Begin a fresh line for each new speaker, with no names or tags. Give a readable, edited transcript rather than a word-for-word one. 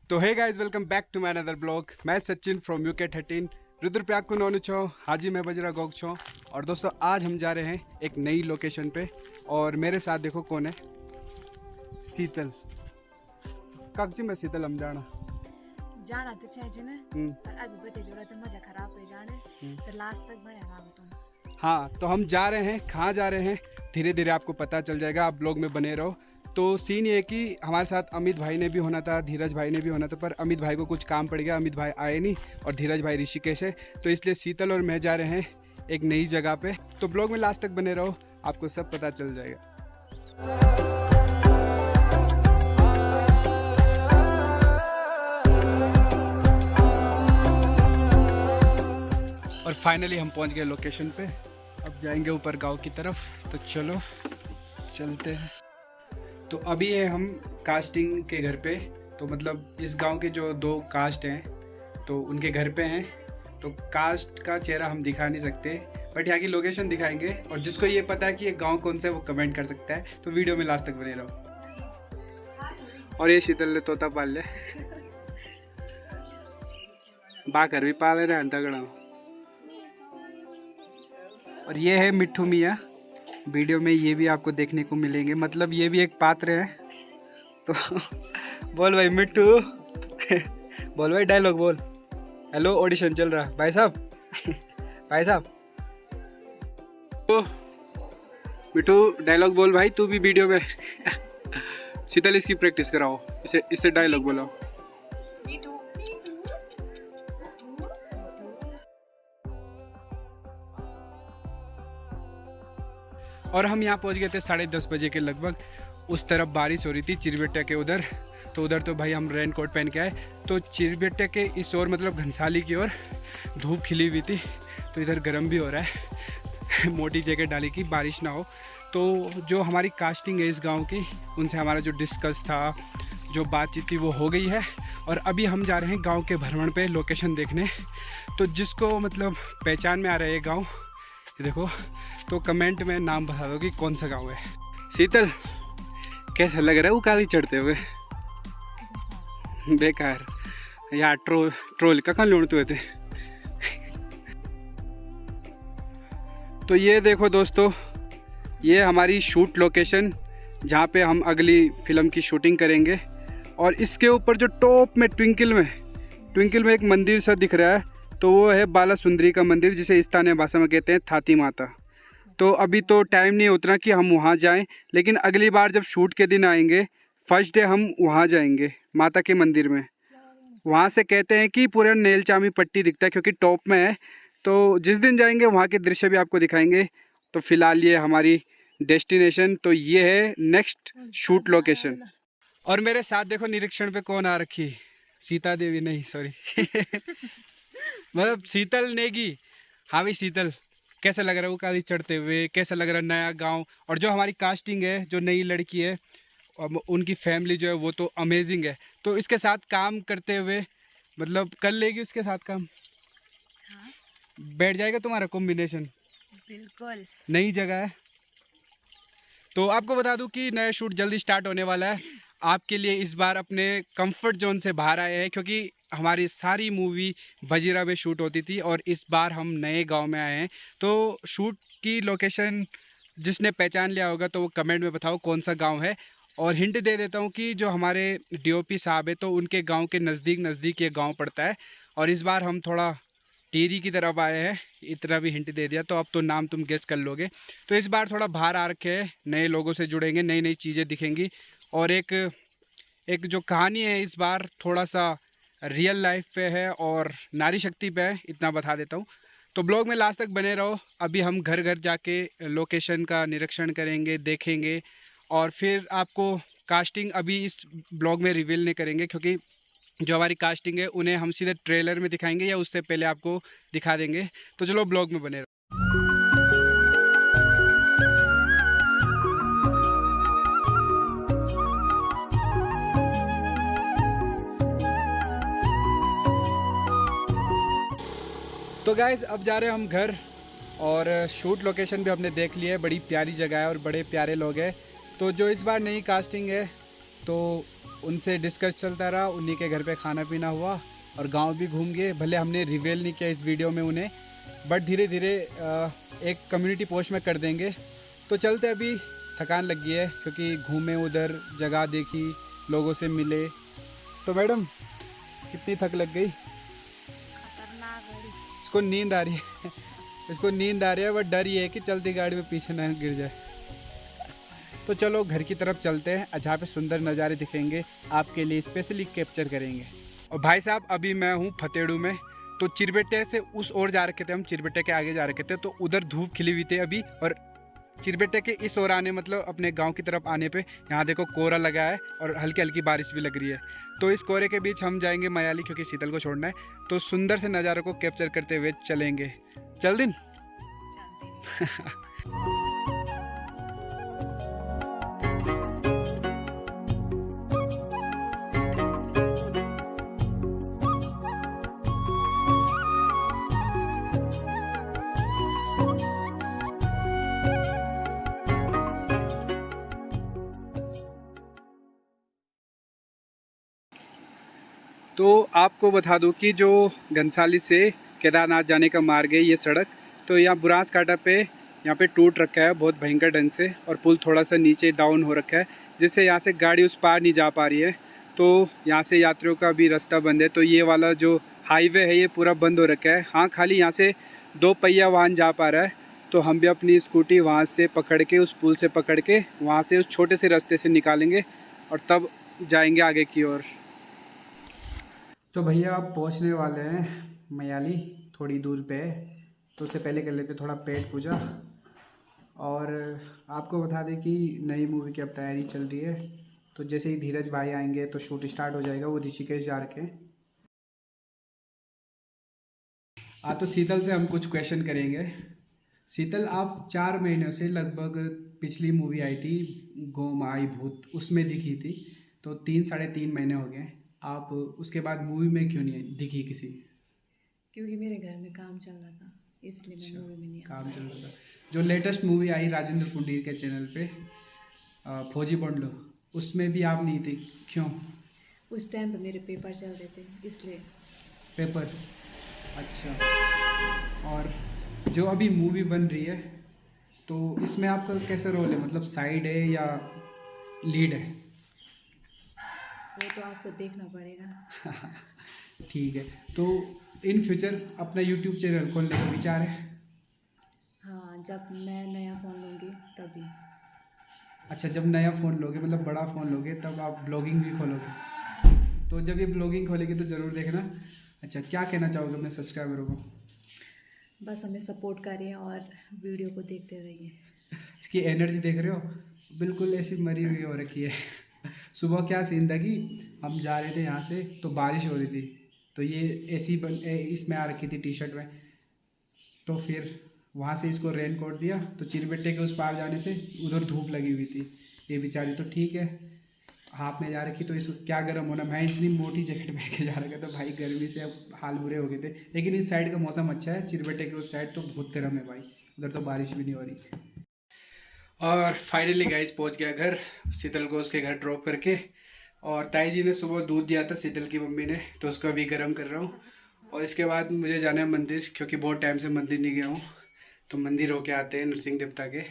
तो hey guys, welcome back to my another blog. मैं Sachin from UK13 Rudraprayag को नोनु छो हाजी मैं बजरा गोग छो। और दोस्तों आज हम जा रहे हैं एक नई लोकेशन पे और मेरे साथ देखो कौन है, शीतल। कागजी में शीतल हम जाना
तो चाहिए ना, पर अभी बता दो तो मजा खराब हो जाने तो लास्ट तक बनेगा तुम।
हाँ, तो हम जा रहे हैं, कहाँ जा रहे हैं धीरे धीरे आपको पता चल जाएगा, आप ब्लॉग में बने रहो। तो सीन ये कि हमारे साथ अमित भाई ने भी होना था, धीरज भाई ने भी होना था, पर अमित भाई को कुछ काम पड़ गया, अमित भाई आए नहीं और धीरज भाई ऋषिकेश है। तो इसलिए शीतल और मैं जा रहे हैं एक नई जगह पे। तो ब्लॉग में लास्ट तक बने रहो, आपको सब पता चल जाएगा। और फाइनली हम पहुंच गए लोकेशन पे, अब जाएंगे ऊपर गांव की तरफ। तो चलो चलते हैं। तो अभी है हम कास्टिंग के घर पे, तो मतलब इस गांव के जो दो कास्ट हैं तो उनके घर पे हैं। तो कास्ट का चेहरा हम दिखा नहीं सकते, बट यहाँ की लोकेशन दिखाएंगे। और जिसको ये पता है कि ये गांव कौन सा है वो कमेंट कर सकता है। तो वीडियो में लास्ट तक बने रहो। और ये शीतल ने तोता पाल ले, बाकर भी पाले रहे तगड़ा। और ये है मिट्ठू मियाँ, वीडियो में ये भी आपको देखने को मिलेंगे, मतलब ये भी एक पात्र है। तो बोल भाई मिट्ठू बोल भाई डायलॉग बोल। हेलो, ऑडिशन चल रहा भाई साहब भाई साहब। तो मिट्ठू डायलॉग बोल भाई, तू भी वीडियो में शीतल इसकी प्रैक्टिस कराओ, इससे डायलॉग बोलाओ। और हम यहाँ पहुँच गए थे 10:30 बजे के लगभग। उस तरफ बारिश हो रही थी चिरबेटा के उधर, तो उधर तो भाई हम रेन कोट पहन के आए। तो चिरबेटा के इस ओर मतलब घनसाली की ओर धूप खिली हुई थी, तो इधर गर्म भी हो रहा है मोटी जैकेट डाली कि बारिश ना हो। तो जो हमारी कास्टिंग है इस गांव की, उनसे हमारा जो डिस्कस था, जो बातचीत थी वो हो गई है। और अभी हम जा रहे हैं गाँव के भ्रमण पे लोकेशन देखने। तो जिसको मतलब पहचान में आ रहा है ये गाँव, देखो, तो कमेंट में नाम बता दो कि कौन सा गांव है। शीतल कैसा लग रहा है उकाली चढ़ते हुए? बेकार यार, ट्रोल कहाँ लूटते हुए थे। तो ये देखो दोस्तों, ये हमारी शूट लोकेशन जहाँ पे हम अगली फिल्म की शूटिंग करेंगे। और इसके ऊपर जो टॉप में ट्विंकल में एक मंदिर सा दिख रहा है, तो वो है बाला सुंदरी का मंदिर, जिसे स्थानीय भाषा में कहते हैं थाती माता। तो अभी तो टाइम नहीं उतना कि हम वहाँ जाएं, लेकिन अगली बार जब शूट के दिन आएंगे, फर्स्ट डे हम वहाँ जाएंगे माता के मंदिर में। वहाँ से कहते हैं कि पूरा नीलचामी पट्टी दिखता है क्योंकि टॉप में है। तो जिस दिन जाएंगे वहाँ के दृश्य भी आपको दिखाएंगे। तो फिलहाल ये हमारी डेस्टिनेशन, तो ये है नेक्स्ट शूट लोकेशन। और मेरे साथ देखो निरीक्षण पे कौन आ रखी, सीता देवी नहीं सॉरी मतलब शीतल नेगी। हाँ भाई शीतल, कैसा लग रहा है उकाली चढ़ते हुए, कैसा लग रहा है नया गांव? और जो हमारी कास्टिंग है, जो नई लड़की है, उनकी फैमिली जो है वो तो अमेजिंग है। तो इसके साथ काम करते हुए मतलब कर लेगी उसके साथ काम?
हाँ?
बैठ जाएगा तुम्हारा कॉम्बिनेशन?
बिल्कुल।
नई जगह है। तो आपको बता दूं कि नया शूट जल्दी स्टार्ट होने वाला है। आपके लिए इस बार अपने कंफर्ट जोन से बाहर आए हैं, क्योंकि हमारी सारी मूवी बजीरा में शूट होती थी और इस बार हम नए गांव में आए हैं। तो शूट की लोकेशन जिसने पहचान लिया होगा तो वो कमेंट में बताओ कौन सा गांव है। और हिंट दे देता हूं कि जो हमारे DOP साहब है, तो उनके गांव के नज़दीक ये गांव पड़ता है। और इस बार हम थोड़ा टिहरी की तरफ आए हैं, इतना भी हिंट दे दिया तो अब तो नाम तुम गेस कर लोगे। तो इस बार थोड़ा बाहर आ रखे हैं, नए लोगों से जुड़ेंगे, नई नई चीज़ें दिखेंगी। और एक जो कहानी है इस बार थोड़ा सा रियल लाइफ पे है और नारी शक्ति पे है, इतना बता देता हूँ। तो ब्लॉग में लास्ट तक बने रहो। अभी हम घर घर जाके लोकेशन का निरीक्षण करेंगे, देखेंगे। और फिर आपको कास्टिंग अभी इस ब्लॉग में रिवील नहीं करेंगे, क्योंकि जो हमारी कास्टिंग है उन्हें हम सीधे ट्रेलर में दिखाएंगे या उससे पहले आपको दिखा देंगे। तो चलो ब्लॉग में बने रहो। तो गाइस अब जा रहे हैं हम घर, और शूट लोकेशन भी हमने देख ली है। बड़ी प्यारी जगह है और बड़े प्यारे लोग हैं। तो जो इस बार नई कास्टिंग है तो उनसे डिस्कस चलता रहा, उन्हीं के घर पे खाना पीना हुआ और गांव भी घूम गए। भले हमने रिवील नहीं किया इस वीडियो में उन्हें, बट धीरे धीरे एक कम्युनिटी पोस्ट में कर देंगे। तो चलते, अभी थकान लग गई है क्योंकि घूमे उधर, जगह देखी, लोगों से मिले। तो मैडम कितनी थक लग गई?
खतरनाक गाड़ी।
इसको नींद आ रही है इसको नींद आ रही है, बट डर ये है कि चलती गाड़ी में पीछे ना गिर जाए। तो चलो घर की तरफ चलते हैं, जहाँ पे सुंदर नज़ारे दिखेंगे आपके लिए स्पेशली कैप्चर करेंगे। और भाई साहब अभी मैं हूँ फतेड़ू में। तो चिरबेटे से उस ओर जा रखे थे हम, चिरबेटे के आगे जा रखे थे, तो उधर धूप खिली हुई थी अभी। और चिरबेटे के इस ओर आने, मतलब अपने गांव की तरफ आने पे यहाँ देखो कोहरा लगा है और हल्की हल्की बारिश भी लग रही है। तो इस कोहरे के बीच हम जाएंगे मयाली, क्योंकि शीतल को छोड़ना है। तो सुंदर से नज़ारों को कैप्चर करते हुए चलेंगे। चल दिन तो आपको बता दूं कि जो घनसाली से केदारनाथ जाने का मार्ग है ये सड़क, तो यहाँ बुरांस काटा पे यहाँ पे टूट रखा है बहुत भयंकर ढंग से, और पुल थोड़ा सा नीचे डाउन हो रखा है, जिससे यहाँ से गाड़ी उस पार नहीं जा पा रही है। तो यहाँ से यात्रियों का भी रास्ता बंद है। तो ये वाला जो हाईवे है ये पूरा बंद हो रखा है। हाँ, खाली यहाँ से 2 पहिया वाहन जा पा रहा है। तो हम भी अपनी स्कूटी वहाँ से पकड़ के, उस पुल से पकड़ के वहाँ से उस छोटे से रास्ते से निकालेंगे और तब जाएंगे आगे की ओर। तो भैया आप पहुंचने वाले हैं मयाली, थोड़ी दूर पे है। तो उससे पहले कर लेते थोड़ा पेट पूजा। और आपको बता दें कि नई मूवी की अब तैयारी चल रही है। तो जैसे ही धीरज भाई आएंगे तो शूट स्टार्ट हो जाएगा। वो ऋषिकेश जा रखे हैं। तो शीतल से हम कुछ क्वेश्चन करेंगे। शीतल, आप 4 महीनों से लगभग, पिछली मूवी आई थी गोमाई भूत, उसमें दिखी थी। तो 3-3.5 महीने हो गए, आप उसके बाद मूवी में क्यों नहीं दिखी किसी?
क्योंकि मेरे घर में काम चल रहा था, इसलिए मैं मूवी में नहीं आ
काम चल रहा था। जो लेटेस्ट मूवी आई राजेंद्र पुंडीर के चैनल पे, फौजी बंडलो, उसमें भी आप नहीं थे, क्यों?
उस टाइम पे मेरे पेपर चल रहे थे, इसलिए।
पेपर, अच्छा। और जो अभी मूवी बन रही है तो इसमें आपका कैसा रोल है, मतलब साइड है या लीड है?
वो तो आपको देखना पड़ेगा।
ठीक है। तो इन फ्यूचर अपना यूट्यूब चैनल खोलने का विचार है?
हाँ, जब मैं नया फ़ोन लूँगी तभी।
अच्छा, जब नया फ़ोन लोगे, मतलब बड़ा फ़ोन लोगे, तब आप ब्लॉगिंग भी खोलोगे? तो जब ये ब्लॉगिंग खोलेगी तो ज़रूर देखना। अच्छा, क्या कहना चाहोगे अपने सब्सक्राइबरों को?
बस हमें सपोर्ट करिए और वीडियो को देखते रहिए।
इसकी एनर्जी देख रहे हो, बिल्कुल ऐसी मरी हुई हो रखी है। सुबह क्या सीन था कि हम जा रहे थे यहाँ से, तो बारिश हो रही थी, तो ये ऐसी इसमें आ रखी थी टी शर्ट में। तो फिर वहाँ से इसको रेन कोट दिया, तो चिरबेटे के उस पार जाने से उधर धूप लगी हुई थी। ये बेचारी तो ठीक है, हाथ में जा रखी, तो इसको क्या गर्म होना। मैं इतनी मोटी जैकेट पहन के जा रखा था भाई, गर्मी से अब हाल बुरे हो गए थे। लेकिन इस साइड का मौसम अच्छा है, चिरबेटे के उस साइड तो बहुत गर्म है भाई, उधर तो बारिश भी नहीं हो रही। और फाइनली गाइस पहुंच गया घर, शीतल को उसके घर ड्रॉप करके। और ताई जी ने सुबह दूध दिया था शीतल की मम्मी ने, तो उसको अभी गर्म कर रहा हूँ। और इसके बाद मुझे जाना है मंदिर, क्योंकि बहुत टाइम से मंदिर नहीं गया हूँ। तो मंदिर होके आते हैं नरसिंह देवता के।